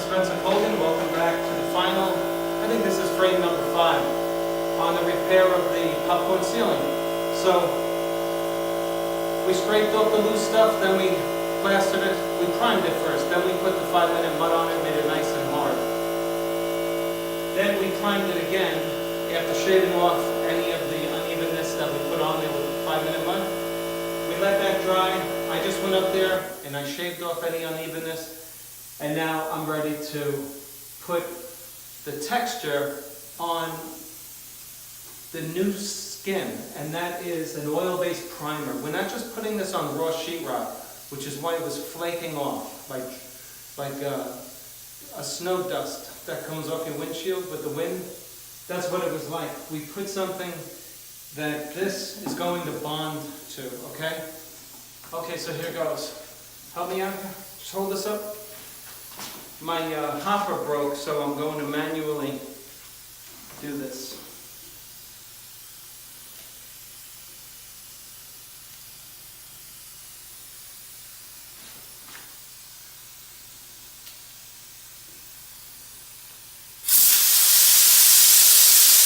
Spencer Colgan. Welcome back to the final, I think this is frame number 5, on the repair of the popcorn ceiling. So, we scraped off the loose stuff, then we plastered it, we primed it first, then we put the 5-minute mud on it, made it nice and hard. Then we primed it again, after shaving off any of the unevenness that we put on there with the 5-minute mud. We let that dry. I just went up there and I shaved off any unevenness. And now I'm ready to put the texture on the new skin, and that is an oil-based primer. We're not just putting this on raw sheetrock, which is why it was flaking off, like a snow dust that comes off your windshield with the wind. That's what it was like. We put something that this is going to bond to, okay? Okay, so here goes. Help me out here. Just hold this up. My hopper broke, so I'm going to manually do this.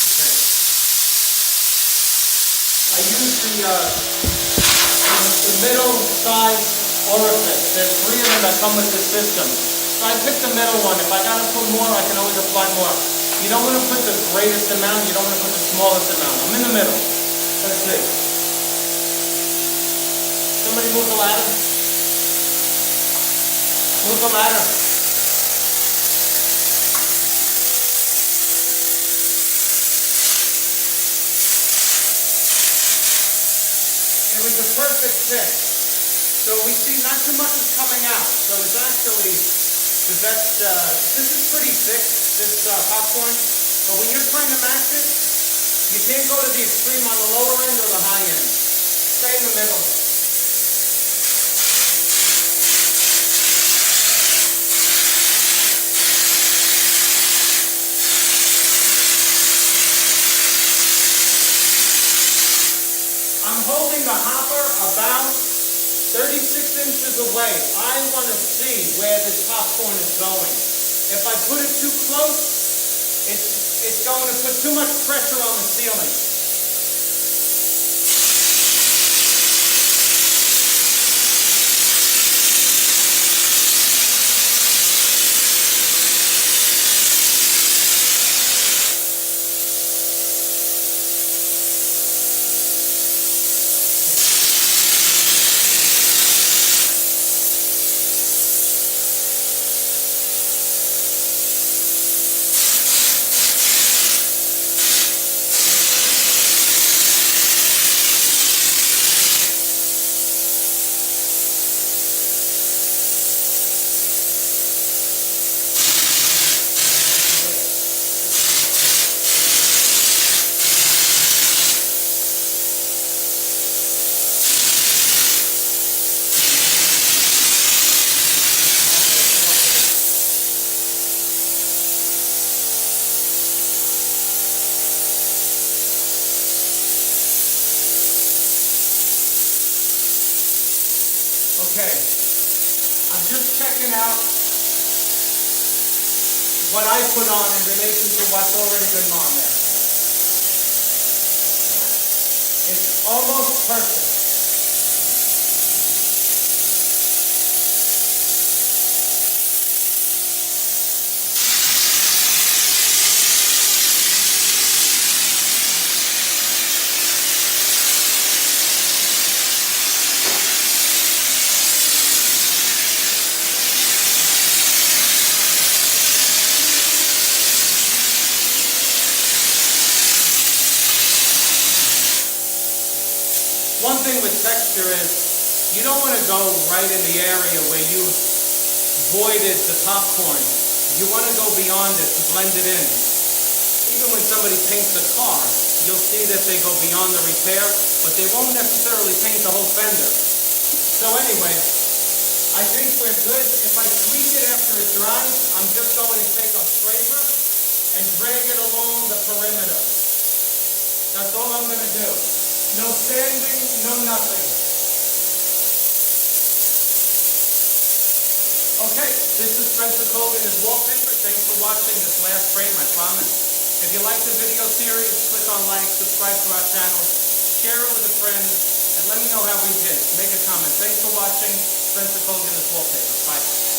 Okay. I use the middle size orifice. There's 3 of them that come with this system. So I picked the middle one. If I gotta put more, I can always apply more. You don't want to put the greatest amount, you don't want to put the smallest amount. I'm in the middle. Let's see. Somebody move the ladder. Move the ladder. It was a perfect fit. So we see not too much is coming out. So it's actually the best. This is pretty thick, this popcorn, but when you're trying to match it, you can't go to the extreme on the lower end or the high end. Stay in the middle. I'm holding the hopper about 36 inches away. I want to see where this popcorn is going. If I put it too close, it's going to put too much pressure on the ceiling. Okay, I'm just checking out what I put on in relation to what's already been on there. It's almost perfect. One thing with texture is you don't want to go right in the area where you voided the popcorn. You want to go beyond it to blend it in. Even when somebody paints a car, you'll see that they go beyond the repair, but they won't necessarily paint the whole fender. So anyway, I think we're good. If I tweak it after it dries, I'm just going to take a scraper and drag it along the perimeter. That's all I'm going to do. No sanding, no nothing. Okay, this is Spencer Colgan as wallpaper. Thanks for watching this last frame, I promise. If you like the video series, click on like, subscribe to our channel, share it with a friend, and let me know how we did. Make a comment. Thanks for watching Spencer Colgan as wallpaper. Bye.